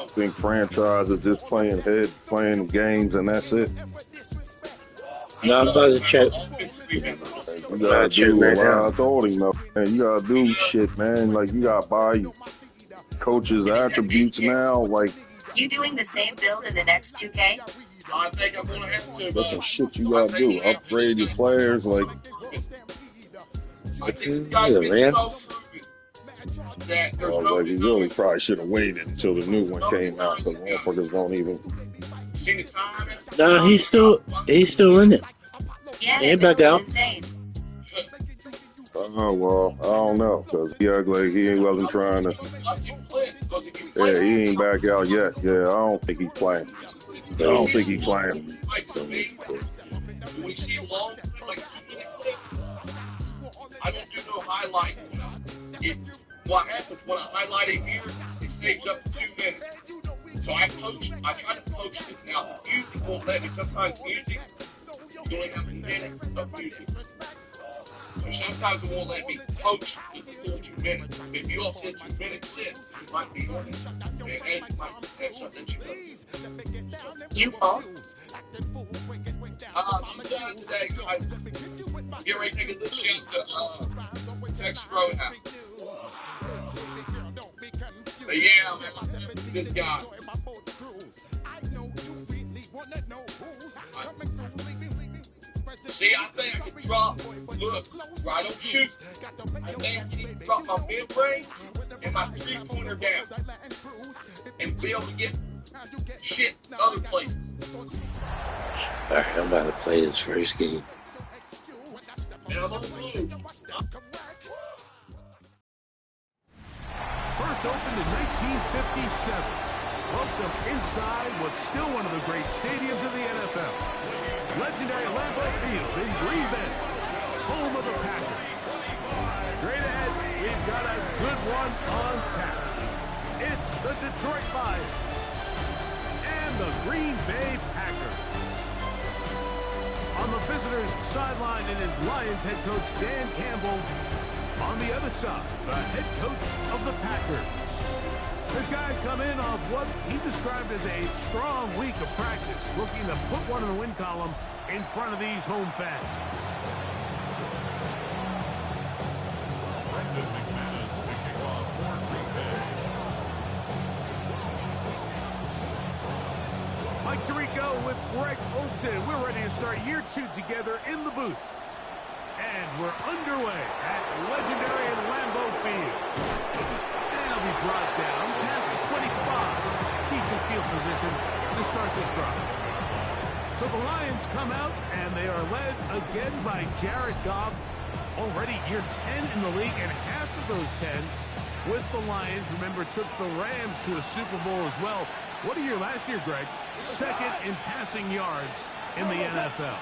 think franchise is just playing head, playing games, and that's it. No, I'm about to check. You gotta do a lot. I told him, man, you gotta do shit, man. Like, you gotta buy coaches' attributes now. Like, you doing the same build in the next 2K? I think I'm gonna have to. that's some shit you gotta do. Upgrade your players. Like, What's in the Rams? like, you really probably should have waited until the new one came out, because motherfuckers don't even. No, he's still in it. Yeah, He ain't back out. insane. Oh, well, I don't know, because he acted like he wasn't trying to. Yeah, he ain't back out yet. Yeah, I don't think he's playing. I don't think he's playing. I don't do no highlight. What happens when I highlight a here, it saves up to 2 minutes. So I try to poach it. Now, music won't let me. Sometimes music, you only have a minute of music. So sometimes it won't let me poach with the full 2 minutes. If you all said 2 minutes in, you might be honest. And you might have something you can. You both? I'm done today, guys. Get ready to take a little shout to Texas Roadhouse. But yeah, man, this guy. See, I think I can drop, look, where I don't shoot, I think I can even drop my mid-range and my three-pointer down and be able to get shit other places. All right, I'm about to play this first game. And I'm on blue. First opened in 1957. Welcome inside what's still one of the great stadiums in the NFL. Legendary Lambeau Field in Green Bay, home of the Packers. Straight ahead, we've got a good one on tap. It's the Detroit Lions and the Green Bay Packers. On the visitors' sideline, it is Lions head coach Dan Campbell. On the other side, the head coach of the Packers. This guy's come in off what he described as a strong week of practice, looking to put one in the win column in front of these home fans. Mike Tirico with Greg Olson. We're ready to start year 2 together in the booth. And we're underway at legendary Lambeau Field. And he'll be brought down past the 25. Decent field position to start this drive. So the Lions come out, and they are led again by Jared Goff. Already year 10 in the league, and half of those 10 with the Lions. Remember, took the Rams to a Super Bowl as well. What a year last year, Greg. Second in passing yards in the NFL.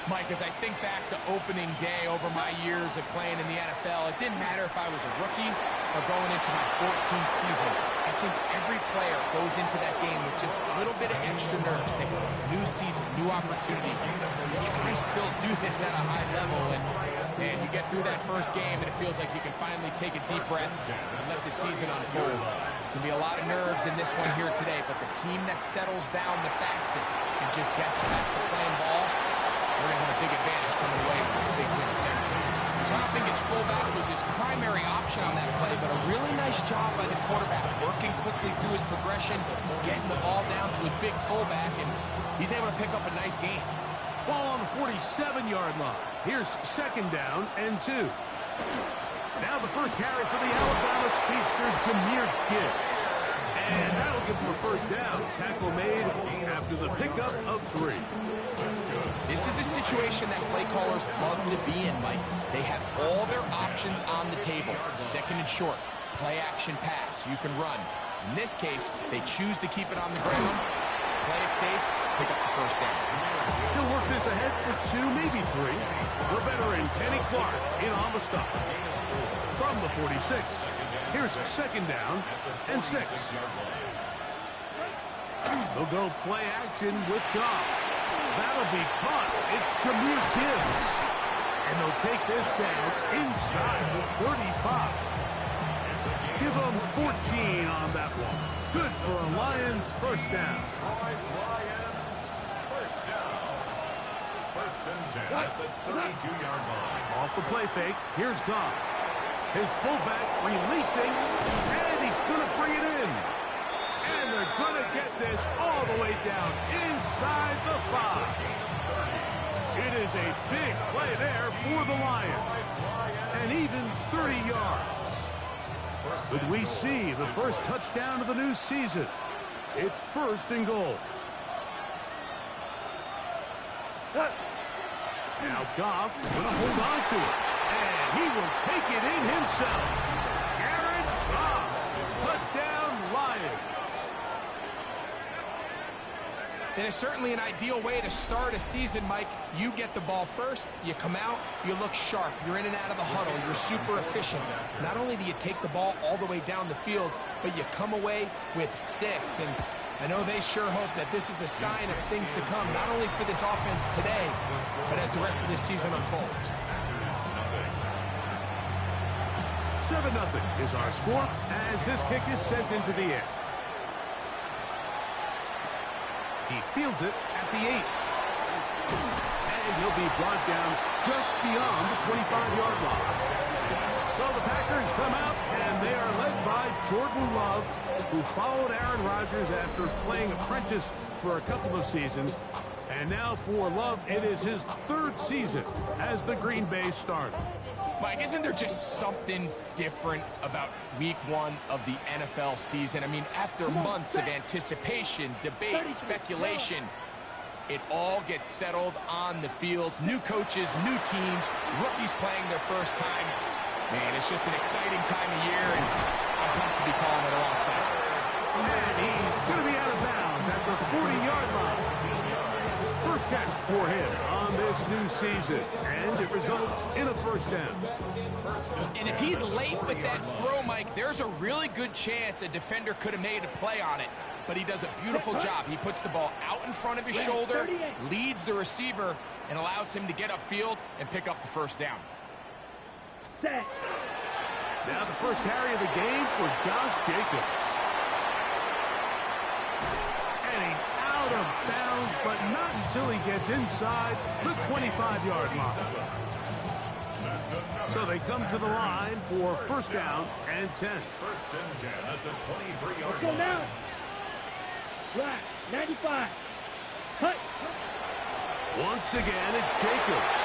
Mike, as I think back to opening day over my years of playing in the NFL, it didn't matter if I was a rookie or going into my 14th season. I think every player goes into that game with just a little bit of extra nerves. They go, new season, new opportunity. Can I still do this at a high level? And you get through that first game, and it feels like you can finally take a deep breath and let the season unfold. There's going to be a lot of nerves in this one here today, but the team that settles down the fastest and just gets back to playing ball, we're going to have a big advantage coming away with a big win today. So I don't think his fullback was his primary option on that play, but a really nice job by the quarterback, working quickly through his progression, getting the ball down to his big fullback, and he's able to pick up a nice gain. Ball on the 47-yard line. Here's second down and 2. Now the first carry for the Alabama speedster, Jahmyr Gibbs. And that'll give him a first down. Tackle made after the pickup of 3. This is a situation that play callers love to be in, Mike. They have all their options on the table. Second and short, play action pass. You can run. In this case, they choose to keep it on the ground, play it safe, pick up the first down. He'll work this ahead for 2, maybe 3. The veteran Kenny Clark in on the stop. From the 46, here's second down and 6. They'll go play action with Goff. That'll be caught. It's Jahmyr Gibbs. And they'll take this down inside the 35. Give them 14 on that one. Good for a Lions first down. All right, Lions, first down. First and 10 at the 32-yard line. Off the play fake, here's Goff. His fullback releasing, and he's going to bring it in. And they're going to get this all the way down inside the 5. It is a big play there for the Lions. And even 30 yards. Could we see the first touchdown of the new season? It's first and goal. Now Goff going to hold on to it. And he will take it in himself. Jared Goff. Touchdown, Lions. It is certainly an ideal way to start a season, Mike. You get the ball first, you come out, you look sharp, you're in and out of the huddle, you're super efficient. Not only do you take the ball all the way down the field, but you come away with 6. And I know they sure hope that this is a sign of things to come, not only for this offense today, but as the rest of this season unfolds. 7-0 is our score as this kick is sent into the air. He fields it at the 8. And he'll be brought down just beyond the 25-yard line. So the Packers come out, and they are led by Jordan Love, who followed Aaron Rodgers after playing apprentice for a couple of seasons. And now for Love, it is his 3rd season as the Green Bay starter. Mike, isn't there just something different about week 1 of the NFL season? I mean, after months of anticipation, debate, speculation, it all gets settled on the field. New coaches, new teams, rookies playing their first time. Man, it's just an exciting time of year, and I'm pumped to be calling it alongside. And he's going to be out of bounds at the 40-yard line. First catch for him on this new season, and it results in a first down. And if he's late with that throw, Mike, there's a really good chance a defender could have made a play on it. But he does a beautiful job. He puts the ball out in front of his shoulder, leads the receiver, and allows him to get upfield and pick up the first down. Now the first carry of the game for Josh Jacobs. And he's out of bounds, but not until he gets inside the 25-yard line. So they come to the line for first down and 10. First and 10 at the 23-yard Go line. now. Right, 95. Cut. Once again, it's Jacobs.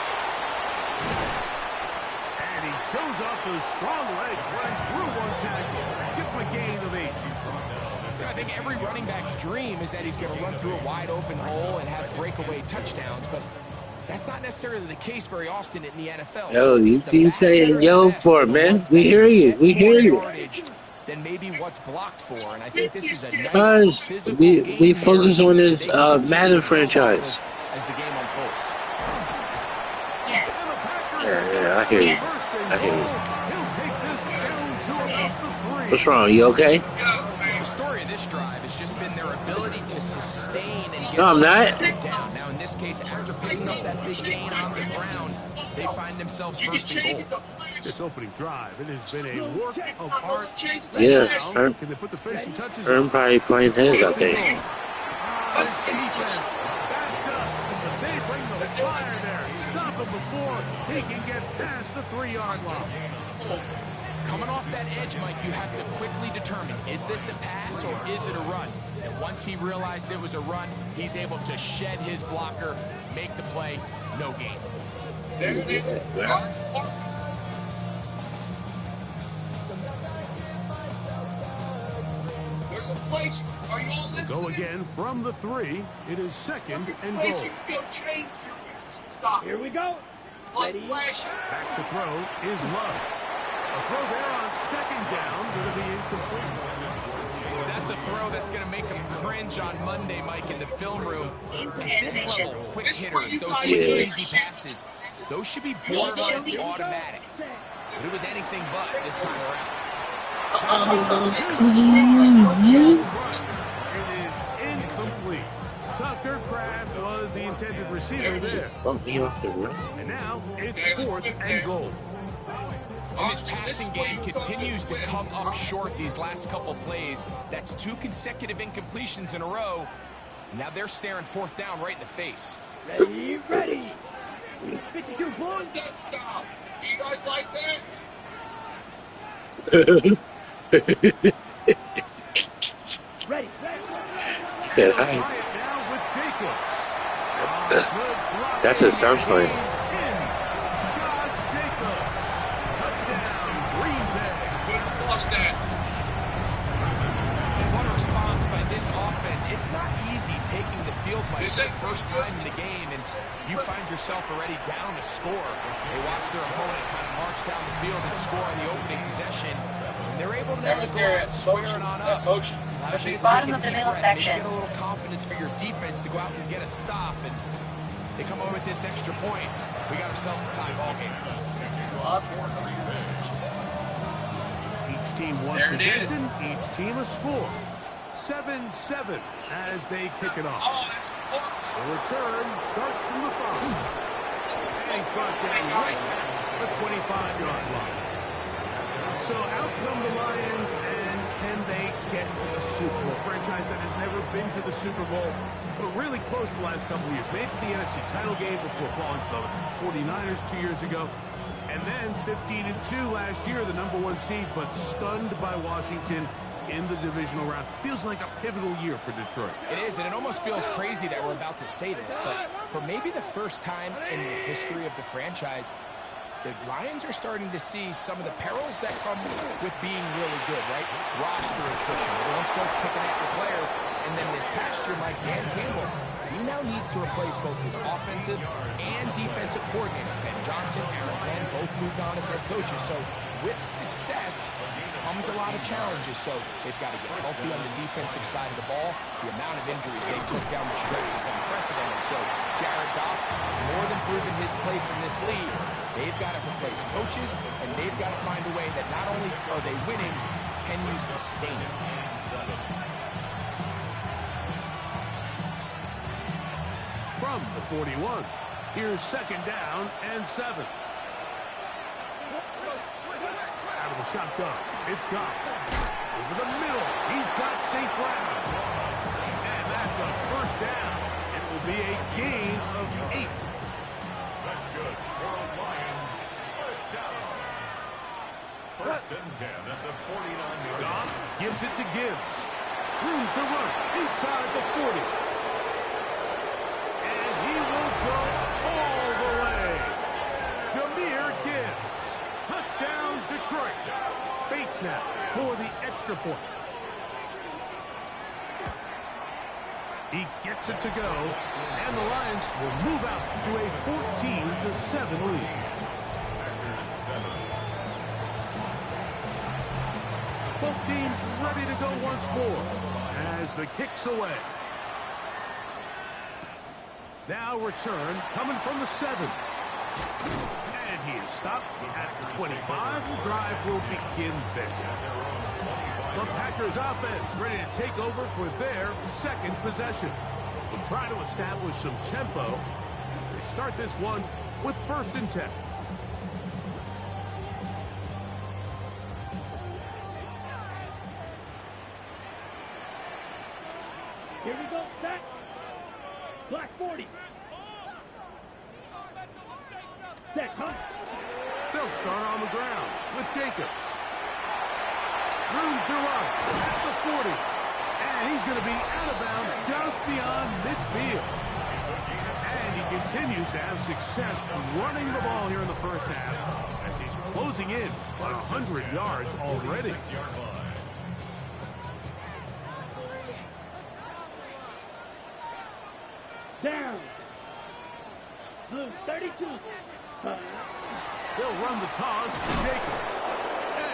And he shows off those strong legs running through one tackle. Give him a gain of 8. I think every running back's dream is that he's going to run through a wide open hole and have breakaway touchdowns, but that's not necessarily the case very often in the NFL. Yo, you keep saying yo for it, man. We hear you. We hear you. Then maybe what's blocked for, and I think this is a nice Guys, physical we game focus here on this that they can Madden continue franchise. as the game unfolds. Yes. Yeah, I hear you. Yes. I hear you. He'll take this down to about the 3. What's wrong? You okay? The story of this drive has just been their ability to sustain and get No, I'm not. down. Now, in this case, after picking up that big gain on the ground, they find themselves first and goal. This opening drive, it has been a work of art. Yeah, Now, Herm, can they put the finishing touches Herm probably playing tennis out there. Defense backed up. They bring the fire there. Stop him before he can get past the 3-yard line. Coming off that edge, Mike, you have to quickly determine, is this a pass or is it a run? And once he realized it was a run, he's able to shed his blocker, make the play, no gain. There it is. There's a place. Are you all listening? Go again from the 3. It is second and Place goal. you can go change your stop. Here we go. Like Ready? flash. Back to throw is Love. A throw there on second down, going to be incomplete. That's a throw that's going to make him cringe on Monday, Mike, in the film room. At this level, quick hitters, those quick, easy passes, those should be borderline automatic. But it was anything but this time around. It is incomplete. Tucker Kraft was the intended receiver there. Bump me off the run. And now it's fourth and goal. And this passing game continues to come up short these last couple plays. That's 2 consecutive incompletions in a row. Now they're staring 4th down right in the face. Ready, ready. 52 points. Stop. You guys like that? Ready. He said hi. That's his search claim. What a response by this offense. It's not easy taking the field, Mike, for the first time in the game, and you find yourself already down to score. They watch their opponent kind of march down the field and score on the opening possession, and they're able to now go out and square it on up. Bottom of the middle section. Get a little confidence for your defense to go out and get a stop, and they come over with this extra point. We got ourselves a tie ball game. Each team one possession, each team a score. 7-7 as they kick it off. The return starts from the 5. And he's brought down the 25-yard line. So out come the Lions, and can they get to the Super Bowl? A franchise that has never been to the Super Bowl, but really close the last couple of years. Made it to the NFC title game before falling to the 49ers 2 years ago. And then 15-2 last year, the #1 seed, but stunned by Washington in the divisional round. Feels like a pivotal year for Detroit. It is, and it almost feels crazy that we're about to say this, but for maybe the first time in the history of the franchise, the Lions are starting to see some of the perils that come with being really good, right? Roster attrition. Everyone starts picking at your players. And then this past year, Mike, Dan Campbell, he now needs to replace both his offensive and defensive coordinator. Ben Johnson, Aaron Glenn, both moved on as head coaches. So with success comes a lot of challenges. So they've got to get healthy on the defensive side of the ball. The amount of injuries they took down the stretch was unprecedented. So Jared Goff has more than proven his place in this league. They've got to replace coaches, and they've got to find a way that not only are they winning, can you sustain it? From the 41, here's 2nd down and 7. Out of the shotgun, it's Goff. Over the middle, he's got St. Brown. And that's a 1st down. It will be a gain of 8. That's good for the Lions. 1st down. 1st and 10 at the 49-yard line. Goff gives it to Gibbs. Room to run inside the 40. And he will go all the way. Jahmyr Gibbs. Touchdown, Detroit. Bates now for the extra point. He gets it to go, and the Lions will move out to a 14-7 lead. Both teams ready to go once more as the kick's away. Now return coming from the 7. And he is stopped at the 25. The drive will begin there. The Packers offense ready to take over for their 2nd possession. They'll try to establish some tempo as they start this one with 1st and 10. Here we go, set. Black 40. Set, huh? They'll start on the ground with Jacobs. Room to run at the 40. And he's going to be out of bounds just beyond midfield. And he continues to have success running the ball here in the 1st half as he's closing in on 100 yards already. Down. Blue 32. They'll run the toss to Jacobs.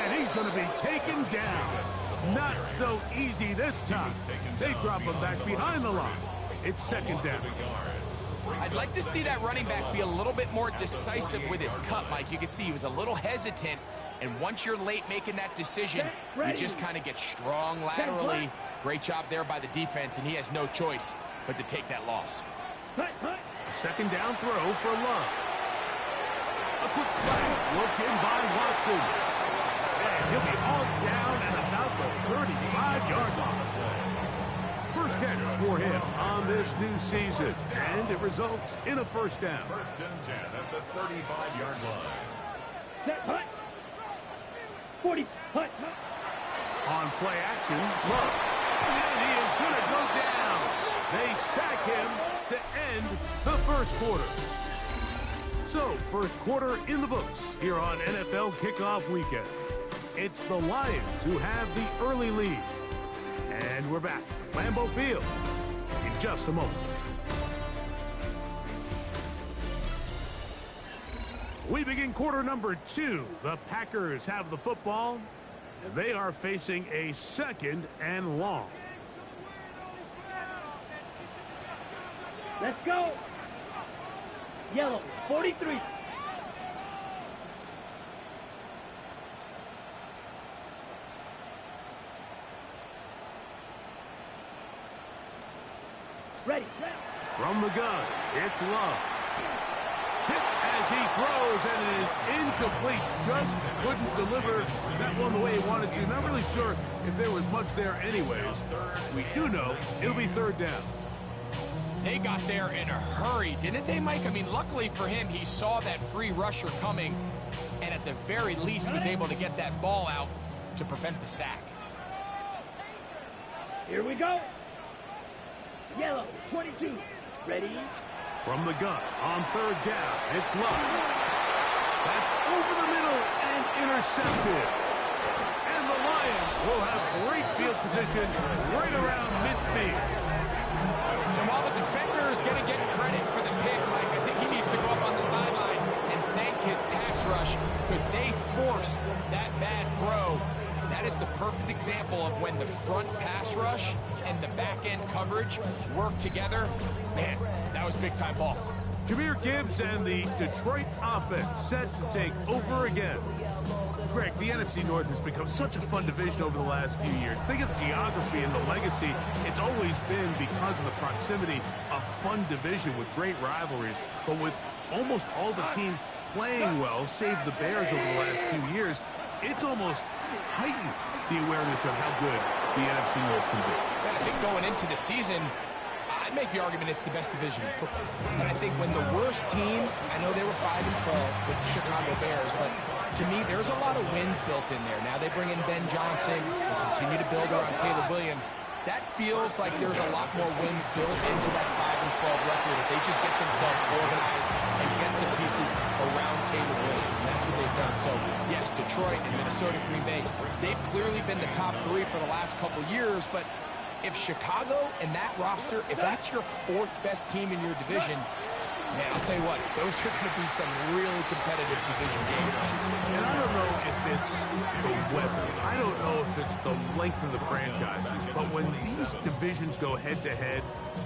And he's going to be taken down. Not so easy this time. They drop him back behind the line. It's 2nd down. I'd like to see that running back be a little bit more decisive with his cut, Mike. You can see he was a little hesitant, and once you're late making that decision, you just kind of get strong laterally. Great job there by the defense, and he has no choice but to take that loss. 2nd down throw for Love. A quick slant. Look in by Watson. And he'll be all down and about the 35-yard line. First catch for him on this new season, and it results in a first down. First and 10 at the 35-yard line. Set, hut. 40, hut. On play action, Love. And he is going to go down. They sack him to end the first quarter. So, first quarter in the books here on NFL Kickoff Weekend. It's the Lions who have the early lead. And we're back at Lambeau Field in just a moment. We begin quarter number 2. The Packers have the football, and they are facing a second and long. Let's go. Yellow, 43. Ready. From the gun, it's Love. Hit as he throws, and it is incomplete. Just couldn't deliver that one the way he wanted to. Not really sure if there was much there anyways. We do know it'll be third down. They got there in a hurry, didn't they, Mike? I mean, luckily for him, he saw that free rusher coming, and at the very least was able to get that ball out to prevent the sack. Here we go. Yellow, 22. Ready? From the gun, on third down, it's Love. That's over the middle and intercepted. And the Lions will have great field position right around midfield. And while the defender is going to get credit for the pick, Mike, I think he needs to go up on the sideline and thank his pass rush because they forced that bad throw. That is the perfect example of when the front pass rush and the back-end coverage work together. Man, that was big-time ball. Jahmyr Gibbs and the Detroit offense set to take over again. Greg, the NFC North has become such a fun division over the last few years. Think of the geography and the legacy. It's always been, because of the proximity, a fun division with great rivalries. But with almost all the teams playing well, save the Bears over the last few years, it's almost heightened the awareness of how good the NFC North can be. I think going into the season, I'd make the argument it's the best division in football. And I think when the worst team, I know they were 5-12 with the Chicago Bears, but to me, there's a lot of wins built in there. Now they bring in Ben Johnson, they continue to build around Caleb Williams. That feels like there's a lot more wins built into that 5-12 record if they just get themselves organized and get some pieces around Caleb Williams. And that's what they've done. So, yes, Detroit and Minnesota, Green Bay, they've clearly been the top 3 for the last couple years, but if Chicago and that roster, if that's your 4th best team in your division, man, I'll tell you what, those are going to be some really competitive division games. And I don't know if it's the weather. I don't know if it's the length of the franchises. But when these divisions go head-to-head,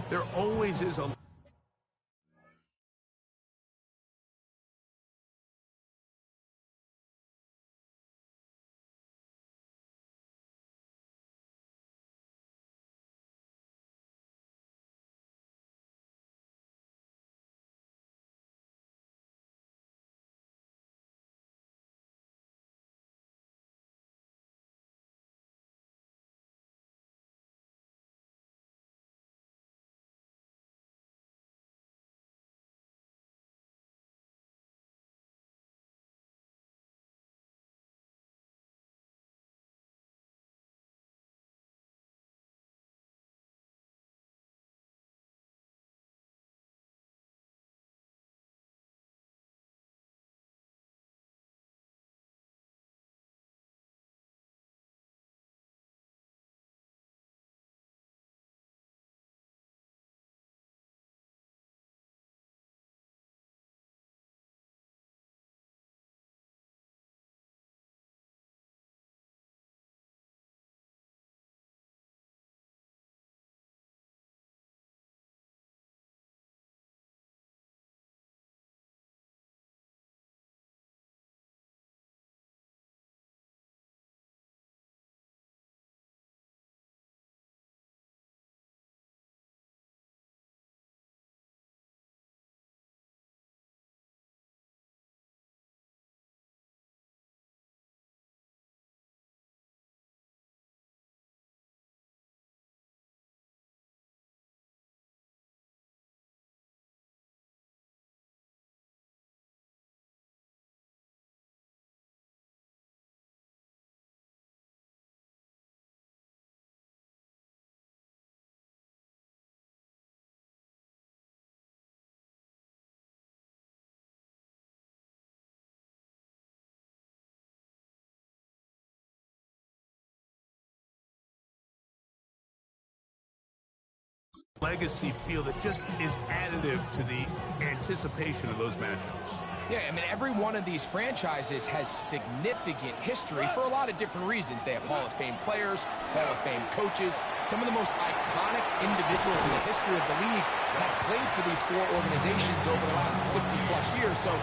there always is a legacy feel that just is additive to the anticipation of those matchups. Yeah, I mean, every one of these franchises has significant history for a lot of different reasons. They have Hall of Fame players, Hall of Fame coaches. Some of the most iconic individuals in the history of the league have played for these four organizations over the last 50-plus years. So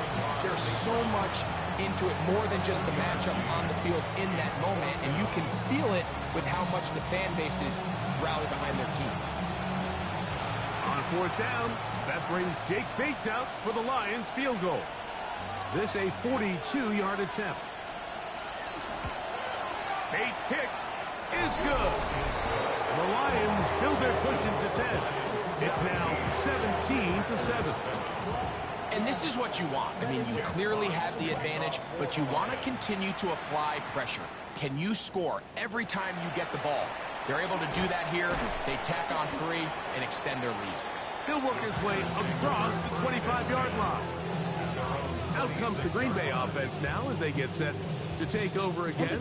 there's so much into it, more than just the matchup on the field in that moment. And you can feel it with how much the fan bases rally behind their team. On fourth down, that brings Jake Bates out for the Lions field goal. This a 42-yard attempt. Bates' kick is good. The Lions build their cushion to 10. It's now 17-7. And this is what you want. I mean, you clearly have the advantage, but you want to continue to apply pressure. Can you score every time you get the ball? They're able to do that here. They tack on 3 and extend their lead. He'll work his way across the 25-yard line. Out comes the Green Bay offense now as they get set to take over again.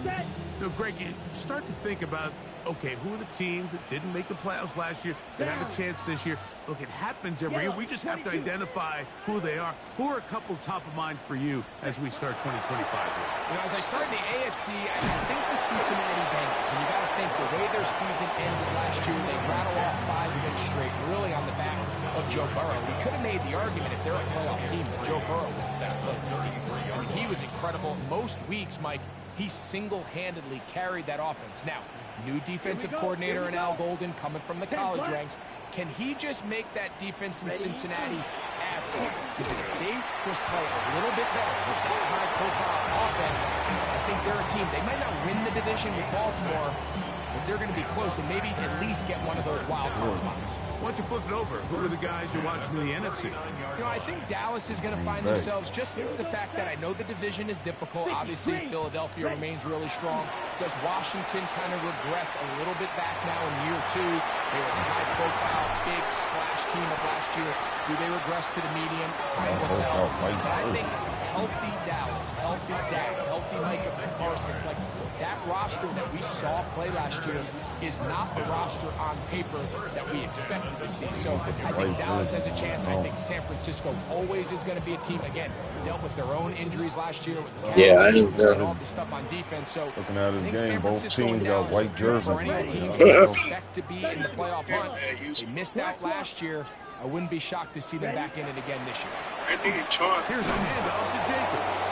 So, Greg, you start to think about, okay, who are the teams that didn't make the playoffs last year that have a chance this year? Look, it happens every year. We just have to identify who they are. Who are a couple top of mind for you as we start 2025 here? You know, as I start in the AFC, I think the Cincinnati Bengals. And you got to think the way their season ended last year, they rattle off 5 wins straight, really on the back of Joe Burrow. We could have made the argument if they're a playoff team that Joe Burrow was the best player. I mean, he was incredible. Most weeks, Mike, he single-handedly carried that offense. Now, new defensive coordinator in Al Golden coming from the college ranks. Can he just make that defense in Cincinnati average? Because if they just play a little bit better with that high-profile offense, I think they're a team. They might not win the division with Baltimore, but they're going to be close and maybe at least get one of those wild card spots. Why don't you flip it over? Who are the guys you're watching in the NFC? You know, I think Dallas is going to find themselves just with the fact that I know the division is difficult. Obviously, Philadelphia remains really strong. Does Washington kind of regress a little bit back now in year 2? They were a high-profile, big splash team of last year. Do they regress to the median? Time will tell. But I think healthy Dallas, healthy Dak, healthy Micah Parsons, like that roster that we saw play last year is not the roster on paper that we expected to see. So I think Dallas has a chance. I think San Francisco always is going to be a team, again, dealt with their own injuries last year. With and all the stuff on defense. So Looking at I his think game, San both Francisco teams and got Dallas white jerseys. perennial teams we expect to be in the playoff hunt. They missed out last year. I wouldn't be shocked to see them back in it again this year. Here's a handoff to Jacobs.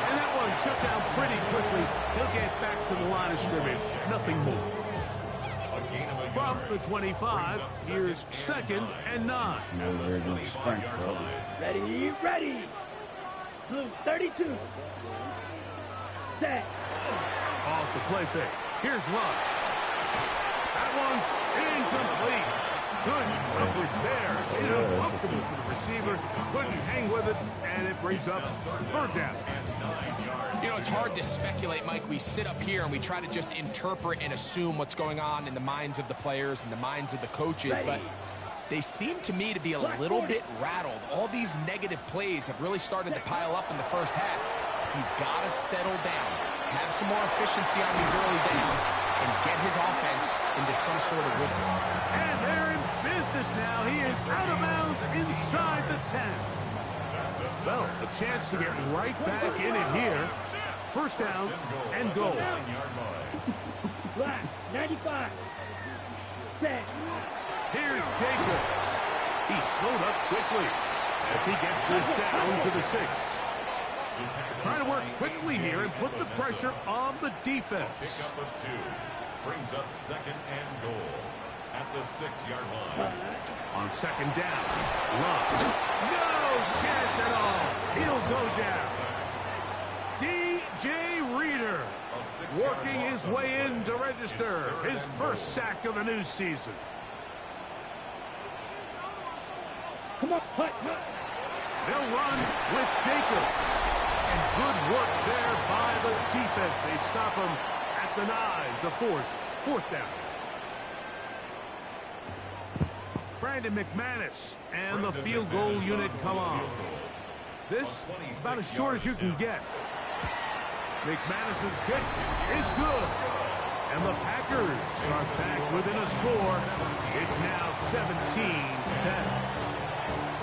And that one shut down pretty quickly. He'll get back to the line of scrimmage. Nothing more. From the 25, here's 2nd and 9. Ready. Blue 32. Set. Off the play fake. Here's Love. That one's incomplete. Good coverage there. Uncomfortable for the receiver. Couldn't hang with it, and it brings up 3rd down. You know, it's hard to speculate, Mike. We sit up here and we try to just interpret and assume what's going on in the minds of the players and the minds of the coaches, but they seem to me to be a little bit rattled. All these negative plays have really started to pile up in the first half. He's got to settle down, have some more efficiency on these early downs, and get his offense into some sort of rhythm. And they're in business now. He is out of bounds inside the 10. Well, a chance to get right back in it here. 1st down and goal. Black 95. Set. Here's Jacobs. He slowed up quickly as he gets this down to the 6. Trying to work quickly here and put the pressure on the defense. Pickup of 2 brings up 2nd and goal at the 6-yard line. On 2nd down, Love. No chance at all. He'll go down. DJ Reader working his way in to register his 1st sack of the new season. Come on, hut. They'll run with Jacobs. And good work there by the defense. They stop him at the 9 to force 4th down. Brandon McManus and the field goal unit come on. This about as short as you can get. McManus's kick is good. And the Packers start back within a score. It's now 17-10.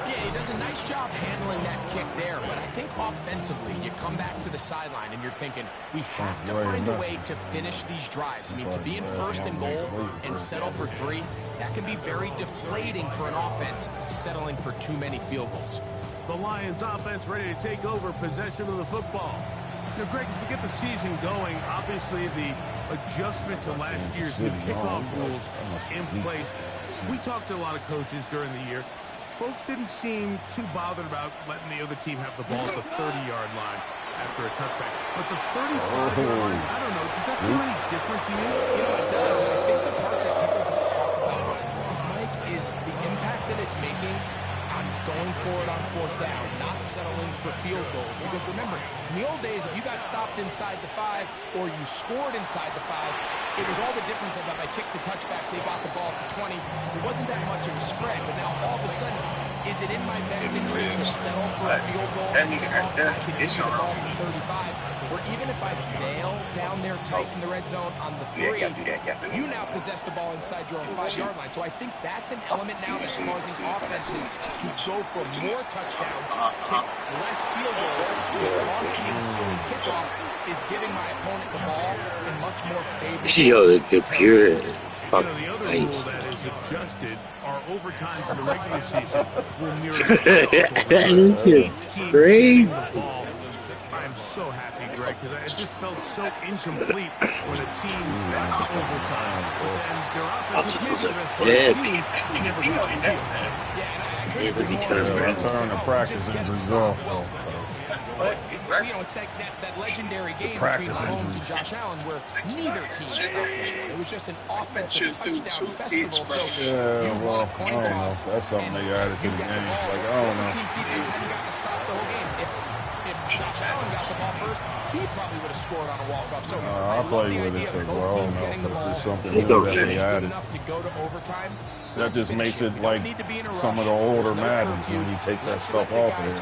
Yeah, he does a nice job handling that kick there, but I think offensively, you come back to the sideline and you're thinking, we have to find a way to finish these drives. I mean, to be in first and goal and settle for 3, that can be very deflating for an offense settling for too many field goals. The Lions offense ready to take over possession of the football. You know, Greg, as we get the season going, obviously the adjustment to last year's new kickoff rules in place. We talked to a lot of coaches during the year. Folks didn't seem too bothered about letting the other team have the ball at the 30-yard line after a touchback. But the 35-yard line, I don't know, does that feel any different to you? You know, it does. And I think the part that people don't talk about, Mike, is the impact that it's making on going for it on 4th down, not settling for field goals. Because remember, in the old days, if you got stopped inside the 5 or you scored inside the 5, it was all the difference of if I kicked a touchback, they got the ball at the 20. It wasn't that much of a spread, but now all of a sudden, is it in my best interest to settle for a field goal? I can get the ball at the 35. Or even if I nail down there tight in the red zone on the 3, you now possess the ball inside your own 5-yard line. So I think that's an element now that's causing offenses to go for more touchdowns, kick less field goals, because the ensuing kickoff is giving my opponent the ball in much more favorable. Yo, the computer is fucking the other nice. rule that is adjusted are overtimes in the regular season will mirror the This is crazy. I'm so happy, Greg, because I just felt so incomplete when a team got to overtime. And their offense was maybe the best team. You never got the field. Yeah, let me turn around. Return to practice in Brazil. But you know, it's that legendary game between Mahomes and Josh Allen where neither team stopped it. It was just an offensive touchdown festival. So yeah, well, I don't know. That's something they added to the game. Like, I don't know. The team's defense hadn't gotten to stop the whole game. If Josh Allen got the ball first, he probably would have scored on a walk-off. So I love the idea of both teams getting the ball. There's something new that they Good added. enough to go to overtime. That just makes it like some of the older Maddens when you take that stuff off of there.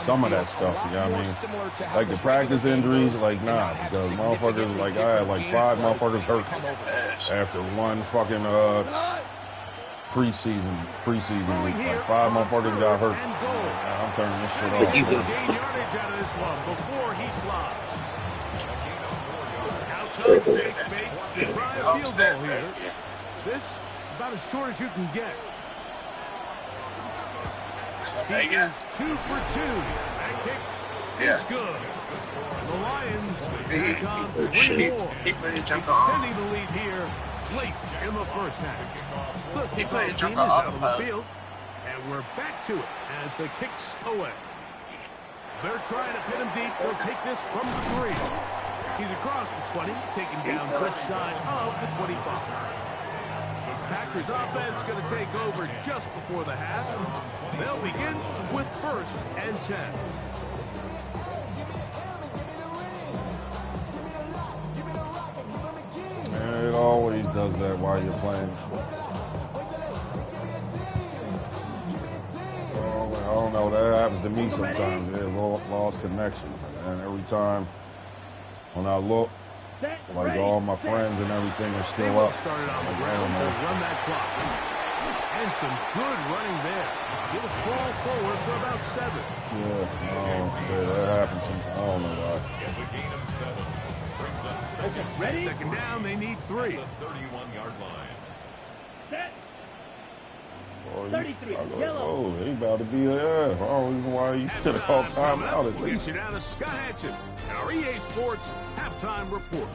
Some of that stuff, you know what I mean? Like the practice injuries, like nah, because motherfuckers, like I had like 5 motherfuckers hurt after one fucking preseason week. Like 5 motherfuckers got hurt. I'm turning this shit off. Gain yardage out of this one before he slides. Outside Jake fakes to try a field goal here. This about as short as you can get. He is 2 for 2. That kick is good. The Lions take on 3 more, extending the lead here late in the first half. The kickoff team is out of the field, and we're back to it as the kick's away. They're trying to pin him deep. They'll take this from the 3. He's across the 20, taken down just shy of the 25. Packers offense going to take over just before the half. They'll begin with 1st and 10. Man, it always does that while you're playing. I don't know, that happens to me sometimes. There's lost connection. And every time when I look, like all my friends and everything are still up. Started on the ground to run that clock. And some good running there. He'll fall forward for about 7. Yeah, that happens sometimes. I don't know why. Gets a gain of 7. Brings up second. Ready? Second down, they need 3. The 31-yard line. Set. Oh, 33, yellow. Oh, he about to be there. I don't even know why you should have called timeout at We'll get least. you down to Scott Hatchet and our EA Sports halftime report.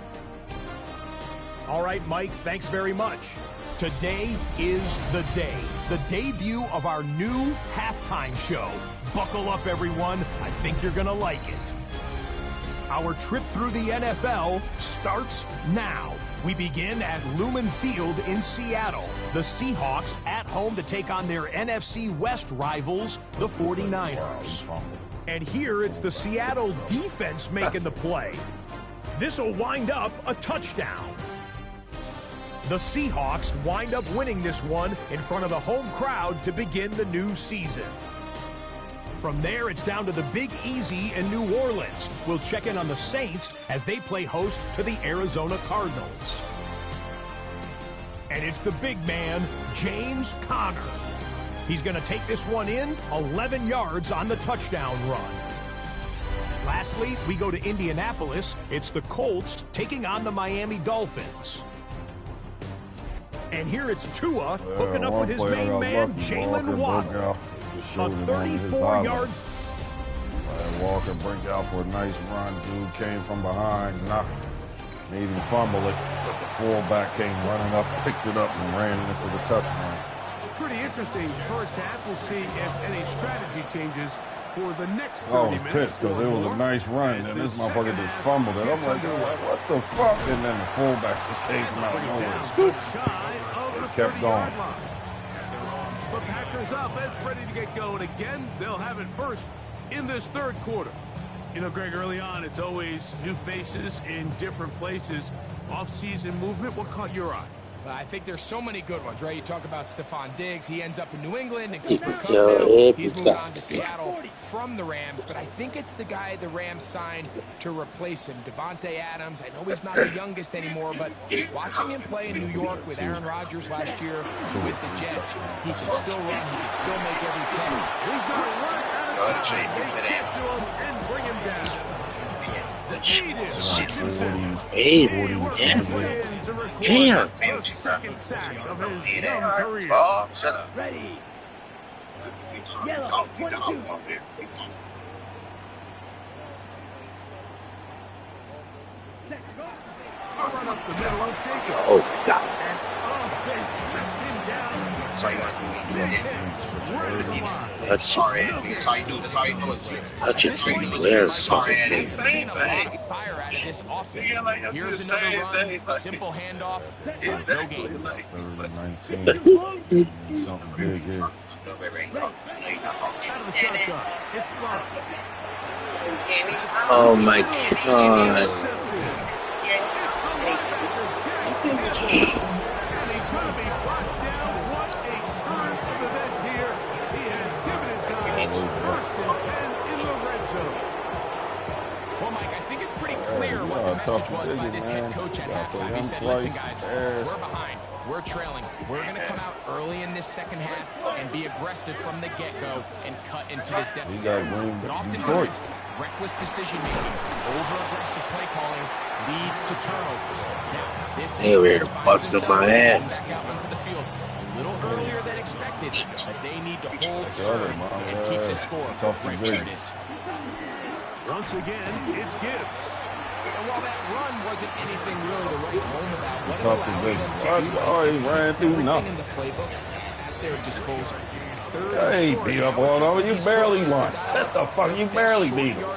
All right, Mike, thanks very much. Today is the day, the debut of our new halftime show. Buckle up, everyone. I think you're going to like it. Our trip through the NFL starts now. We begin at Lumen Field in Seattle. The Seahawks at home to take on their NFC West rivals, the 49ers. And here it's the Seattle defense making the play. This will wind up a touchdown. The Seahawks wind up winning this one in front of the home crowd to begin the new season. From there, it's down to the Big Easy in New Orleans. We'll check in on the Saints as they play host to the Arizona Cardinals. And it's the big man, James Conner. He's going to take this one in, 11 yards on the touchdown run. Lastly, we go to Indianapolis. It's the Colts taking on the Miami Dolphins. And here it's Tua hooking up with his main man, Jalen Waddle. A 34-yard... Walker break out for a nice run. Dude came from behind, knocked, made him fumble it, but the fullback came running up, picked it up, and ran it for the touchdown. Pretty interesting first half. We'll see if any strategy changes for the next 30 minutes. Pissed because it was a nice run, and this motherfucker just fumbled it. I'm like, what the fuck? And then the fullback just came from out of nowhere. It kept going. The Packers offense ready to get going again. They'll have it first in this third quarter. You know, Greg, early on, it's always new faces in different places. Off-season movement, what caught your eye? Well, I think there's so many good ones, right? You talk about Stephon Diggs. He ends up in New England. And He's moving on to Seattle from the Rams. But I think it's the guy the Rams signed to replace him, Devontae Adams. I know he's not the youngest anymore, but watching him play in New York with Aaron Rodgers last year with the Jets, he can still run. He can still make every play. He's going to run out of time. They get to him and bring him down. Damn. Ready. Yellow, 22. Oh, God. That's sorry. That's just where's fucking Seen a lot of fire out of this offense. Here's another run, simple handoff. Exactly. Something big here. Oh my God. Well, Mike, I think it's pretty clear what the message was by this head coach at halftime. He said, listen, guys, we're behind. We're trailing. We're going to come out early in this second half and be aggressive from the get-go and cut into this deficit. But oftentimes, reckless decision-making, over-aggressive play calling leads to turnovers. Now, this we're busting my ass. Out onto the field a little earlier than expected, but they need to hold serve and keep this score right where it is. Once again, it's Gibbs. And while that run wasn't anything really to write home about, what it allows them to do he ran through nothing in the playbook at their disposal. Hey, beat up on him. You barely won. What the fuck? You barely beat him.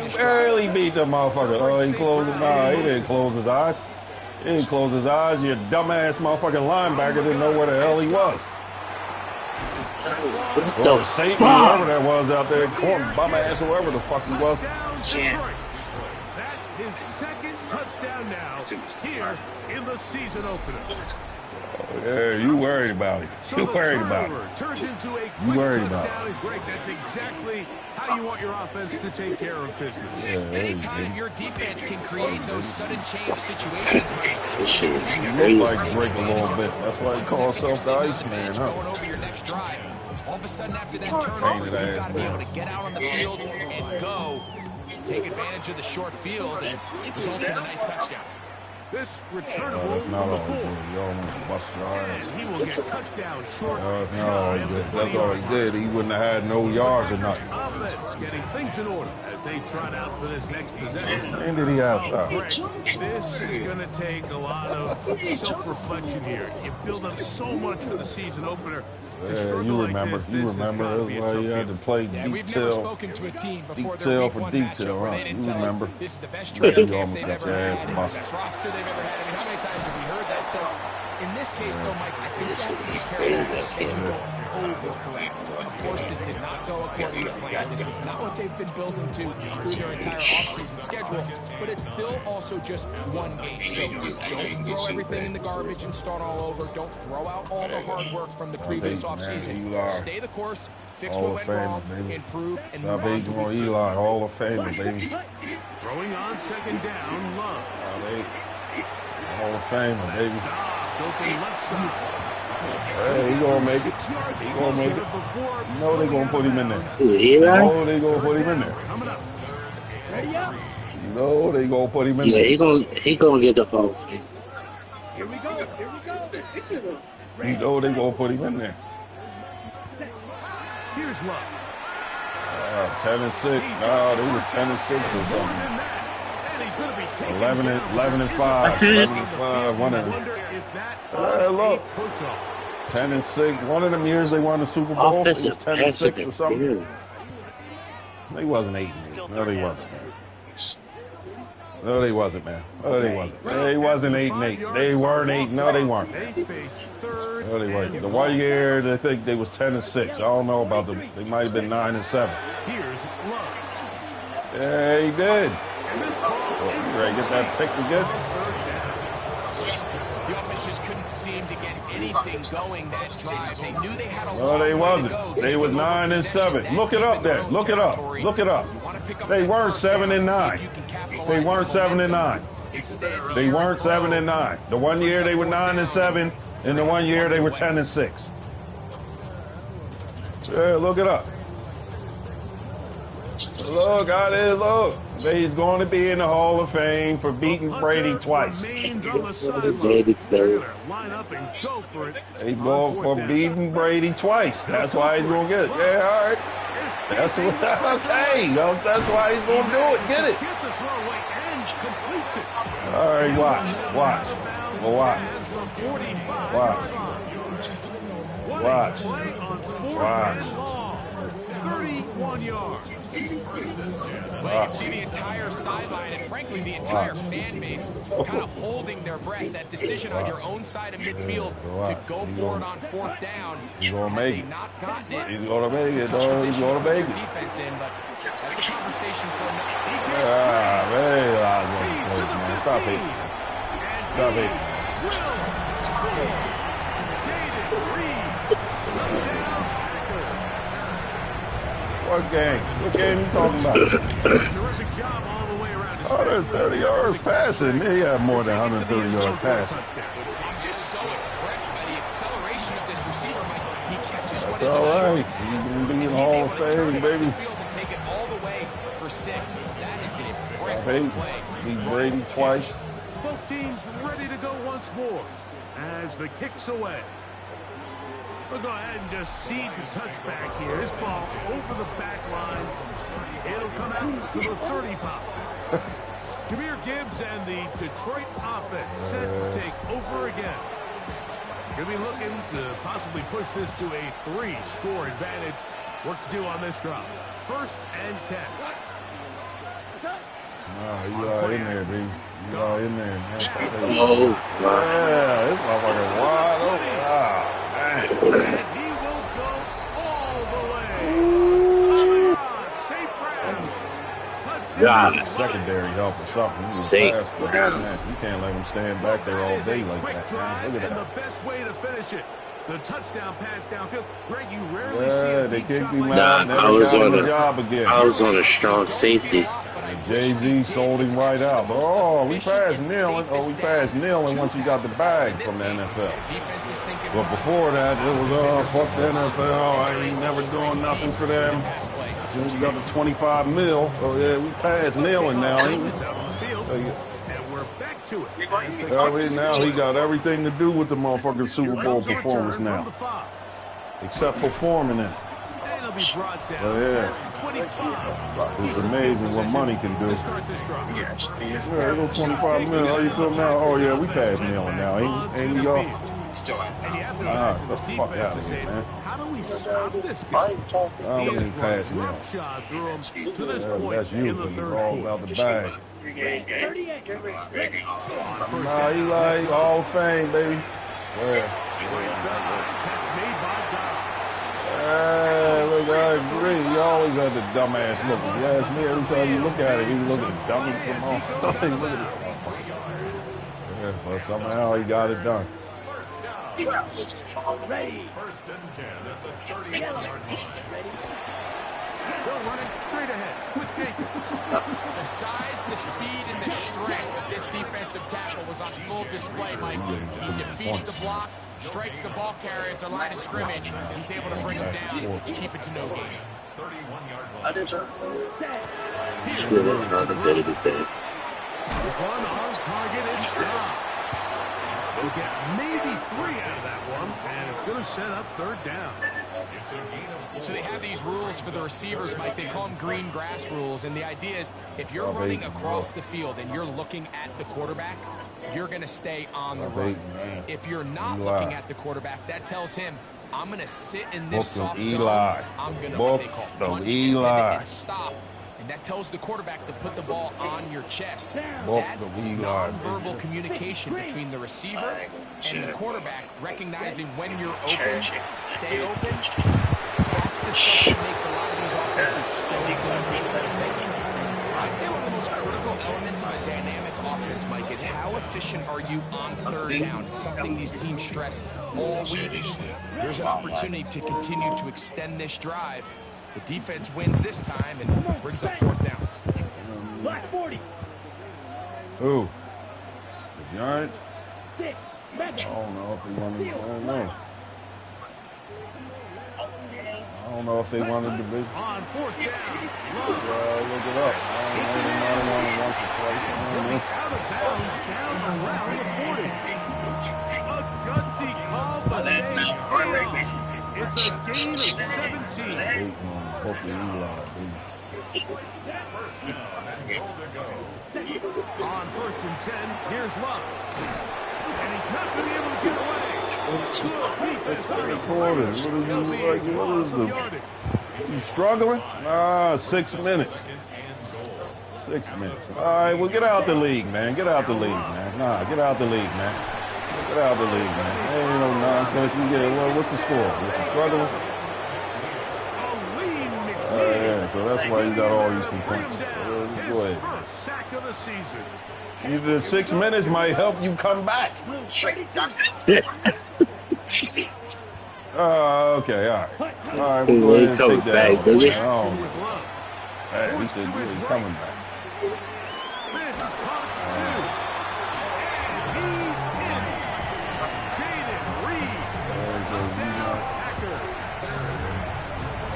You barely beat the motherfucker. Oh, he closed his eyes. He didn't close his eyes. He didn't close his eyes. You dumbass motherfucking linebacker didn't know where the hell he was. What the Satan, fuck? whoever that was out there, bum ass, whoever the fuck he was. That his second touchdown now here in the season opener. Oh, yeah, you worried about it. You worried about it. Turns into a You quick worried about touchdown, and Greg, that's exactly how you want your offense to take care of business. Yeah, Anytime your defense can create those sudden change situations, This shit is you crazy. look like break a little bit. That's why he calls himself the Iceman, huh? going over your next drive. All of a sudden, after that turnover, you've got to be able to get out on the field and go. Take advantage of the short field and results in a nice touchdown. This return That's from not the all four. he did. He almost busted our ass. And he will get touchdown short. That's not all he did. That's all he did. He wouldn't have had no yards or nothing. Offense getting things in order as they trot out for this next possession. And did he have Greg, this is going to take a lot of self-reflection here. You build up so much for the season opener. Yeah, you remember. You remember. It was like you had to play We've never detail. spoken to a team before Detail their for week one detail, matchup where huh? they didn't You tell us remember. this is the best training You camp almost they've got ever your had. ass It's the busted. best roster they've ever had. I mean, how many times have we heard that? So, in this case, though, Mike, I think This that is takes crazy, care of that that. They kid. can go overcorrect. Of course, this did not go according to plan. This is not what they've been building to through their entire offseason schedule, but it's still also just one game. So don't throw everything in the garbage and start all over. Don't throw out all the hard work from the previous offseason. Stay the course, fix Hall what of went Famer, wrong, baby. improve, and Stop move on to hating on week two. Eli, Hall of Famer, baby. Throwing on second down, Love. Hall of Famer, baby. Hey, he gonna make it. He gonna make it. You know they gonna put him in there. You hear that? You know they gonna put him in there. You know they gonna put him in Yeah, there. he gonna get the whole thing. Here we go. You know they gonna put him in there. Here's Love. 10-6. No, they was 10-6 or something. 11 and 5. 11 and 5. One of them. Hey, look. 10-6. One of them years they won the Super Bowl. It was 10-6 or something. They wasn't 8-8. No, they wasn't. No, they wasn't, man. No, they wasn't. They wasn't 8-8. They weren't 8. No, they weren't. No, they weren't. The 1 year they think they was 10-6. I don't know about them. They might have been 9-7. Yeah, he did. You ready to get that pick again? The offense just couldn't seem to get anything going that drive. They knew they had a No, they wasn't. They was 9-7. Look it up there. Look it up. Look it up. They weren't 7-9. They weren't 7-9. They weren't 7-9. The 1 year they were 9-7, and the 1 year they were 10-6. Yeah, look it up. Look out there, look. He's going to be in the Hall of Fame for beating Brady twice. He's going for beating Brady twice. That's why he's going to get it. Yeah, all right. That's what okay. That's why he's going to do it. Get it. All right, watch. Well, watch. 31 yards. Well, you see the entire sideline and, frankly, the entire fan base kind of holding their breath. That decision on your own side of midfield to go for it on 4th down. He's going to make it. Not gotten it. He's going to make it, dog. He's going to make it. Defense in, but that's a conversation for another. Man. Stop it. Stop it. What game? What game you talking about? Terrific job all the way around. 130 yards passing. He had more than 130 yards passing. I'm just so impressed by the acceleration of this receiver. He catches what That's is all a right. short He's pass, going to be in the he's Hall able of to turn Fame, it baby. upfield and take it all the way for 6. That is an impressive Baby, play. beat Brady twice. Both teams ready to go once more as the kick's away. We'll go ahead and just seed the touchback here. This ball over the back line. It'll come out to the 35. Jahmyr Gibbs and the Detroit offense set to take over again. Could be looking to possibly push this to a 3-score advantage. Work to do on this drive. 1st and 10. Oh, you are in there, baby. You are in there, man. Oh, wow. Yeah, this motherfucker wide open. Oh, man. And he will go all the way. Safe round. God. Secondary help or something. Safe round. Man, you can't let him stand back there all day like that, man. Look at And that. the best way to finish it. The touchdown pass downfield. Greg, you rarely see Yeah, a they deep kicked shot him like out. that. Never got him a job again. I was on a strong safety. Jay-Z sold him right out. But, oh, we passed kneeling. Oh, we passed kneeling once you got the bag from the NFL. But before that, it was, oh, fuck the NFL. I ain't never doing nothing for them. As soon as you got the 25 mil, oh, yeah, we passed kneeling now, ain't we? And we're back to it. Now he got everything to do with the motherfucking Super Bowl performance now. Except performing it. Oh, yeah. It's amazing what money can do. Yeah, go 25 minutes. How you feel now? Oh, yeah, we passed kneeling now. Ain't we all? Ah, get the fuck out of here, man. How do we stop this guy? I don't even pass kneeling. That's you, but you're all about the bag. Nah, he like Hall of Fame, baby. Yeah. Look, I agree. He always had the dumbass look. If you ask me, every time you look at it, he's looking dumb as come on. Look at it. Yeah, but somehow he got it done. First and 10 at the 31-yard line. Still running straight ahead with Jacobs. The size, the speed, and the strength of this defensive tackle was on full display, Mike. He defeats the block, strikes the ball carrier at the line of scrimmage. He's able to bring him down, keep it to no gain. Shit, it's not a day today. This one on target and stop. They'll get maybe 3 out of that one, and it's going to set up third down. So they have these rules for the receivers, Mike. They call them green grass rules, and the idea is if you're running across the field and you're looking at the quarterback, you're going to stay on the run. If you're not looking at the quarterback, that tells him, I'm going to sit in this soft zone. I'm going to what they call punch and stop. And that tells the quarterback to put the ball on your chest. That nonverbal communication between the receiver and the quarterback, recognizing when you're open, stay open, that's the stuff that makes a lot of these offenses so good. I'd say one of the most critical elements of a dynamic offense, Mike, is how efficient are you on third down? It's something these teams stress all week. There's an opportunity to continue to extend this drive. The defense wins this time and brings up fourth down. Black 40. Who? The Giants? I don't know if they wanted. I don't know. I don't know if they wanted division. On fourth down. Look it up. I don't know. They might have wanted once or twice. I don't know. Out of bounds, down around the 40. A gutsy call, but they pay off. It's a gain of 17. On first and 10, here's Love. And he's not going to be able to get away. You struggling? 6 minutes. 6 minutes. All right, well, get out the league, man. Get out the league, man. Get out the league, man. Get out the league, man. There ain't no nonsense. You get it. Well, what's the score? Is you struggling? Yeah, so that's why you got all these complaints. Go ahead. Sack of the season. Either 6 minutes might help you come back. Okay, all right. All right, we'll go ahead and take that. Hey, he said he's coming back. This is caught 2. And he's in. Jaden Reed. Touchdown, Packer.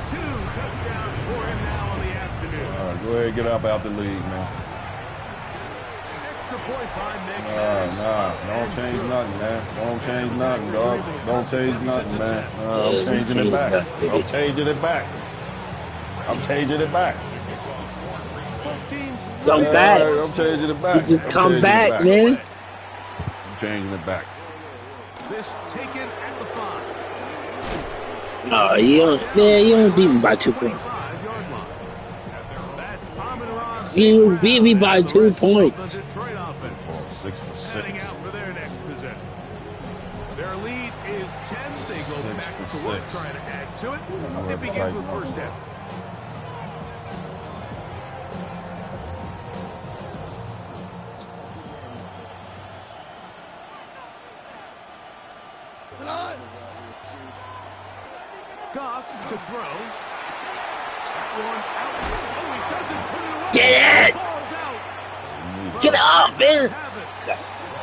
2 touchdowns for him now on the afternoon. All right, go ahead and get up out the league, man. Extra point by Nick. Don't change nothing, man. Don't change nothing, dog. Don't change nothing, man. I'm changing it back. I'm changing it back. I'm changing it back. Come back. I'm changing it back. Come back, man. I'm changing it back. This taken at the 5. No, you don't beat me by 2 points. You beat me by 2 points. Setting out for their next possession. Their lead is 10. They go back to work trying to add to it. It begins with first down. Goff to throw. That one out. Oh, he doesn't put it away. Get it! Get up, man!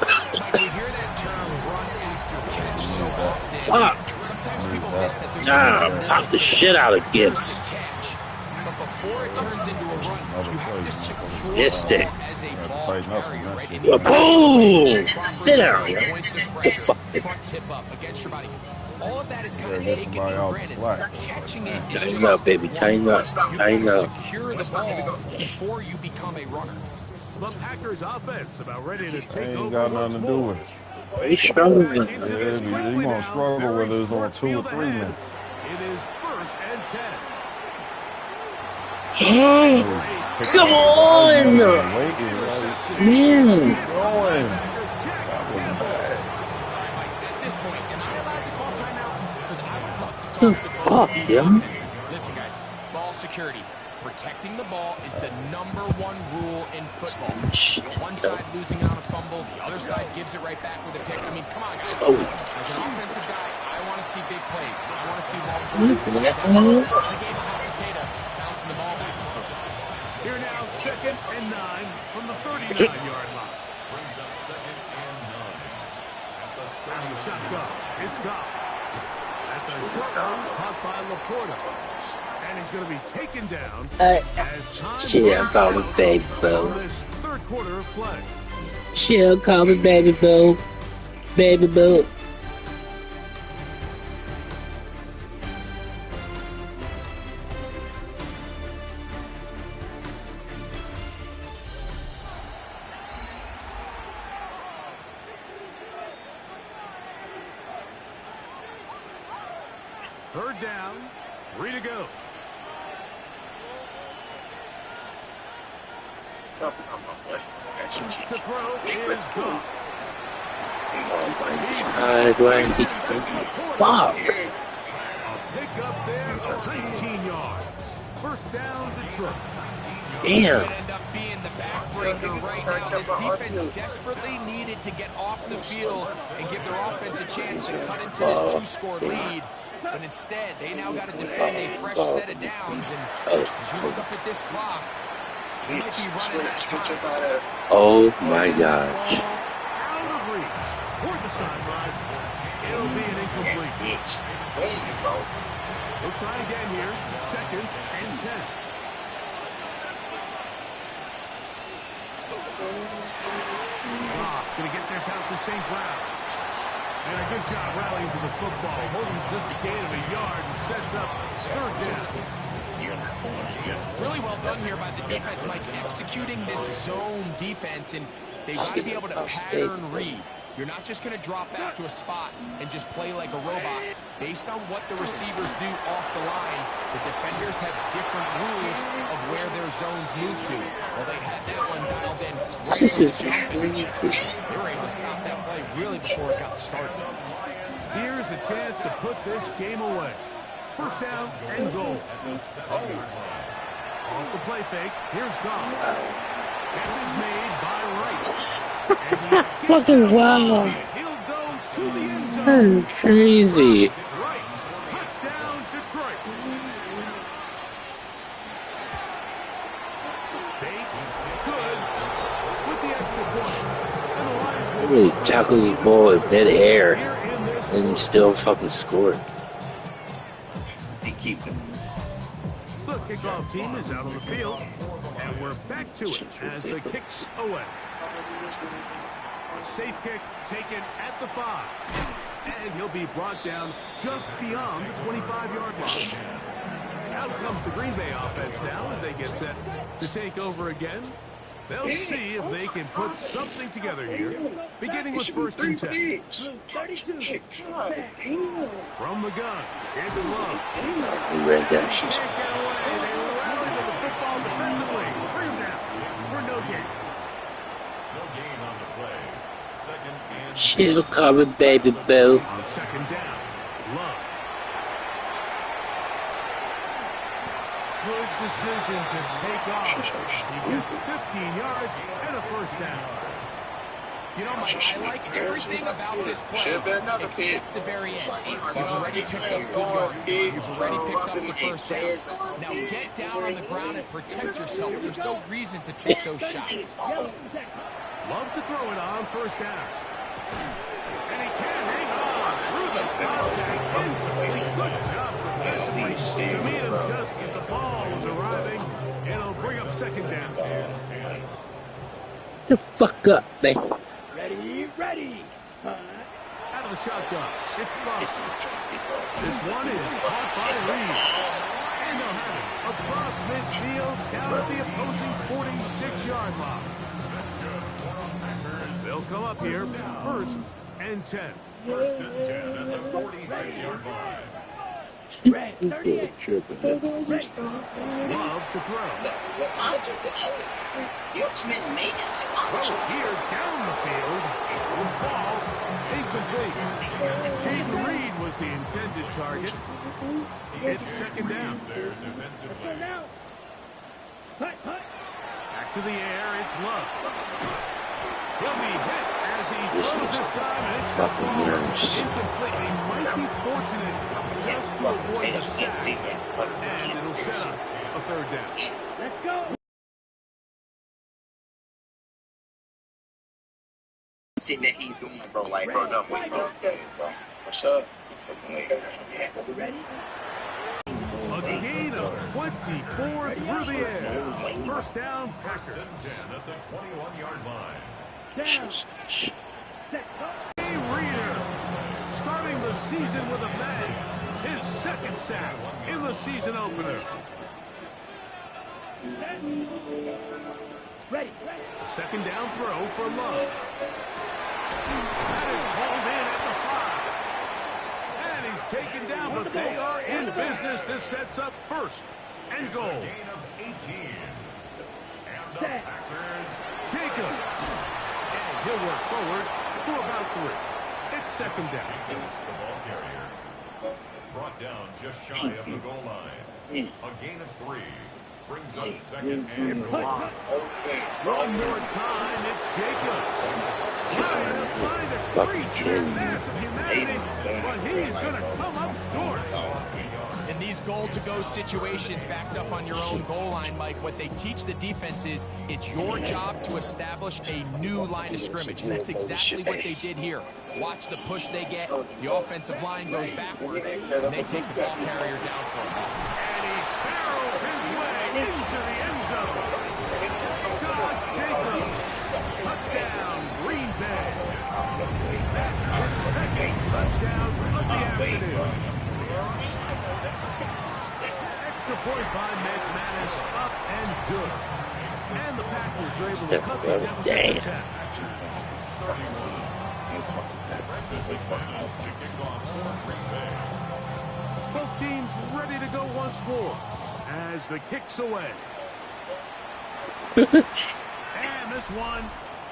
Mike, we hear that term run after catch so often. Fuck. Sometimes people miss that. Pop the shit out of Gibbs. But before it turns into a run, you have to secure Missed it. as a ball carrier, right? Boom! Sit down, yo. The fuck? Front tip up against your body. All of that is kind of taken for granted. Catching it is Tighten up, baby. Tighten up. Tighten up. Secure the ball before you become a runner. The Packers offense about ready to take over. Ain't got nothing to do with it. He's struggling. Yeah, you're going to struggle whether it's on 2 or 3 minutes. It is first and 10. Come on! Man! The fuck, yo? Listen, guys, ball security. Protecting the ball is the #1 rule in football. One side losing on a fumble, the other side gives it right back with a pick. I mean, come on. As an offensive guy, I want to see big plays. I want to see long drives. The game of hot potato, bounce passing the ball back and forth. Here now, 2nd and 9 from the 39-yard line. Brings up 2nd and 9. Out of the shotgun. It's gone. That's a short one caught by Laporta. And he's going to be taken down as time She'll call me baby boo. on this third quarter of play. She'll call me baby boo. Baby boo. Third down, 3 to go. To throw is gone. Fuck. A pick up there, 19 yards. First down, Detroit. Damn. End up being the backbreaker right now. This defense desperately needed to get off the field and give their offense a chance to cut into this two-score lead. But instead, they now got to defend a fresh set of downs. And as you look up at this clock, they might be running out of time. Oh my gosh. Out of reach. Toward the sideline. It'll be an incomplete. We'll try again here. 2nd and 10. Going to get this out to St. Brown. And a good job rallying to the football. Holding just a gain of a yard and sets up 3rd down. Really well done here by the defense, Mike, executing this zone defense, and they've got to be able to pattern read. You're not just going to drop back to a spot and just play like a robot. Based on what the receivers do off the line, the defenders have different rules of where their zones move to. Well, they had that one dialed in. This is They were able to stop that play really before it got started. Here's a chance to put this game away. First down and goal. Off the play fake. Here's Goff. Catch is made by Wright. fucking wow. He'll go to the end zone. That's crazy. Right. Touchdown, Detroit. Bates, good. With the extra point. And the Lions will Really tackled his ball in mid-air, and he still fucking scored. The kickoff team is out on the field, and we're back to it as the kick's away. A safe kick taken at the 5, and he'll be brought down just beyond the 25-yard line. Out comes the Green Bay offense now as they get set to take over again. They'll see if they can put something together here, beginning with 1st and 10. From the gun, it's Love. He read that shit. Can't get away. They rally to the football defensively. Bring him down for no gain. No gain on the play. 2nd and She'll cover baby boo. On 2nd down, Love. Good decision to take off. He gets 15 yards and a 1st down. You know, Mike, I like everything about this play except the very end. You've already picked up good yards. You've already picked up the 1st down. Now get down on the ground and protect yourself. There's no reason to take those shots. Love to throw it on 1st down. And he can hang on through the contact. Good job defensively to meet him just as the ball was arriving. It'll bring up 2nd down. The fuck up, man. Ready. Out of the shotgun, it's Bob. This one is caught by Reed. And they'll have it across midfield down at the opposing 46-yard line. They'll come up here 1st and 10. 1st and 10 at the 46-yard line. Red 38. Love to throw. Here down the field will fall incomplete. Jaden Reed was the intended target. It's 2nd down. There defensively. Back to the air, it's Love. He'll be hit as he throws this time, and it's Fucking nerves. incomplete. He might be fortunate just to avoid the sack. And it'll set up a third down. Let's go. See that he's doing, bro. Like, bro, no, wait, bro. What's up? Ready? A gain of 24 through the air. First down, Packers. 10 at the 21-yard line. Down. Set. Reader starting the season with a bang. His second sack in the season opener. Ready. A second down throw for Love. That is hauled in at the 5. And he's taken down, but they are in business. This sets up first and goal. Gain of 18. And the Set. Packers. Jacob. And he'll work forward for about 3. It's second down. Jacobs, the ball carrier. Brought down just shy of the goal line. A gain of 3. Brings up second and goal. One more time, it's Jacobs. Trying to find a crease in that mass of humanity, but he's going to come up short. In these goal-to-go situations backed up on your own goal line, Mike, what they teach the defense is it's your job to establish a new line of scrimmage, and that's exactly what they did here. Watch the push they get. The offensive line goes backwards, and they take the ball carrier down for a loss. And he barrels his way into the end zone. Josh Jacobs, touchdown, Green Bay. His second touchdown of the afternoon. Extra point by McManus, up and good. And the Packers are able to cut the deficit to 10. Both teams ready to go once more as the kick's away. And this one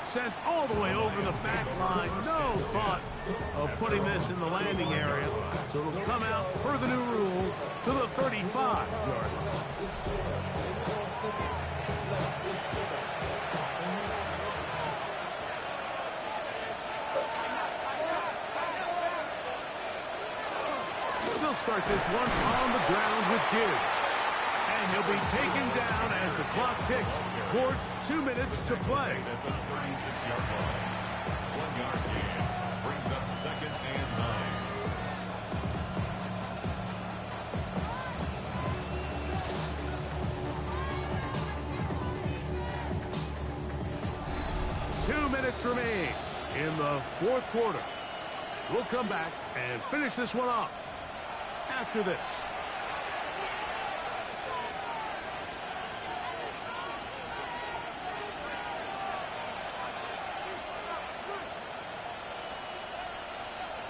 sent all the way over the back line. No thought of putting this in the landing area. So it'll come out per the new rule to the 35-yard line. They'll start this one on the ground with Gibbs. And he'll be taken down as the clock ticks towards 2 minutes to play. At the 36-yard line. 1-yard gain. Brings up second and 9. 2 minutes remain in the fourth quarter. We'll come back and finish this one off after this.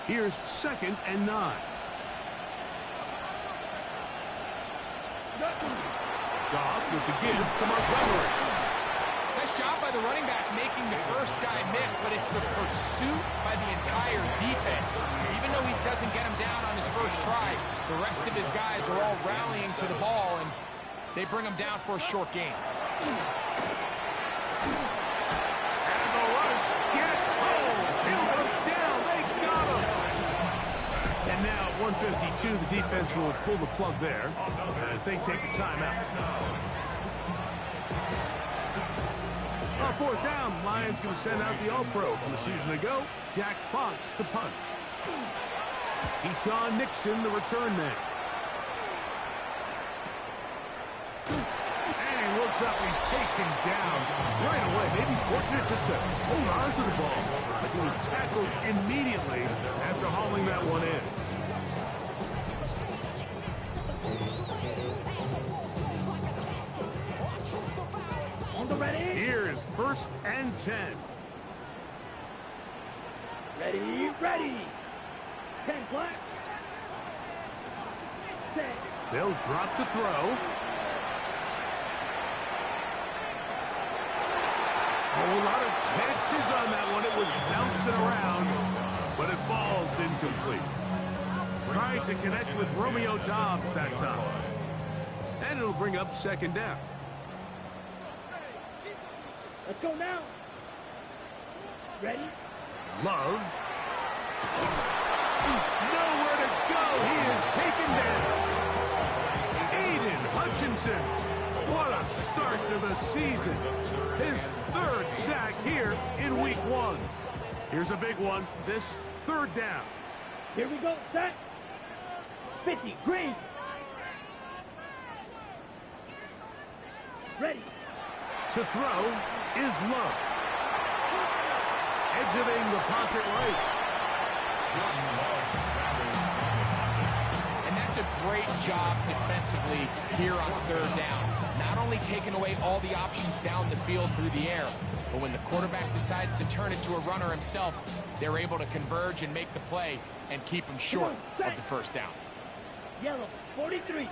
Here's second and 9. Goff with the give to Montgomery. Nice job by the running back making the first guy miss, but it's the pursuit by the entire defense. Even though he doesn't get him down on his first try, the rest of his guys are all rallying to the ball, and they bring him down for a short gain. And the rush gets home. He'll go down. They got him. And now at 1:52, the defense will pull the plug there as they take a timeout. On fourth down, Lions going to send out the All-Pro from a season ago, Jack Fox to punt. Keyshawn Nixon, the return man. And he looks up, he's taken down right away. Maybe fortunate just to hold on to the ball as he was tackled immediately after hauling that one in. Ready? Here's first and 10. Ready, ready. 10 flat. Set. They'll drop to throw. A lot of chances on that one. It was bouncing around, but it falls incomplete. Trying to connect with Romeo Doubs that time. And it'll bring up second down. Let's go now. Ready? Love. Nowhere to go. He is taken down. season. His third sack here in week 1. Here's a big one, this third down. Here we go, set. 50, green. Ready. To throw is Love. Exiting the pocket right. And that's a great job defensively here on third down. Not only taking away all the options down the field through the air, but when the quarterback decides to turn it to a runner himself, they're able to converge and make the play and keep him short of the first down. Yellow, 43.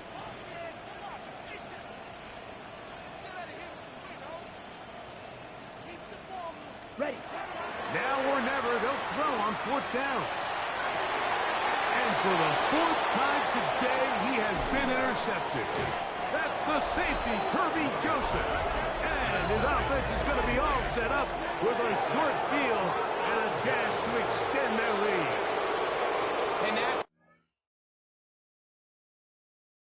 Ready. Now or never, they'll throw on fourth down. And for the fourth time today, he has been intercepted. That's the safety, Kirby Joseph. And his offense is going to be all set up with a short field and a chance to extend their lead. And that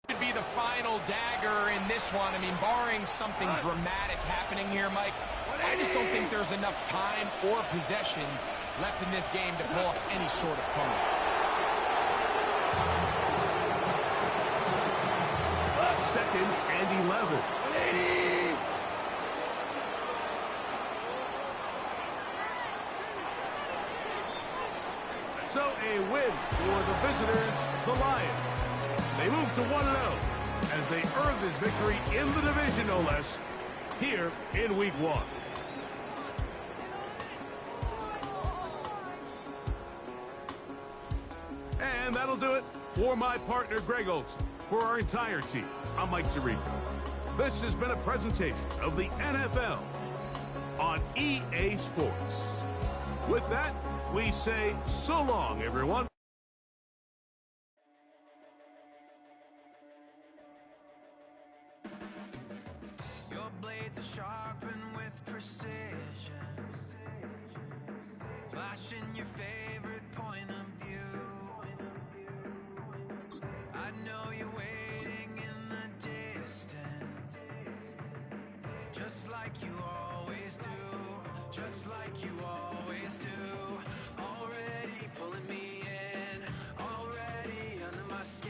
could be the final dagger in this one. I mean, barring something dramatic happening here, Mike, I just don't think there's enough time or possessions left in this game to pull off any sort of comeback. Second and 11. So a win for the visitors, the Lions. They move to 1-0 as they earn this victory in the division, no less, here in week 1. And that'll do it for my partner, Greg Olson. For our entire team, I'm Mike Tirico. This has been a presentation of the NFL on EA Sports. With that, we say so long, everyone. Your blades are sharpened with precision, flashing your favorite point of view. I know you're waiting in the distance, just like you always do, just like you always do. Already pulling me in, already under my skin.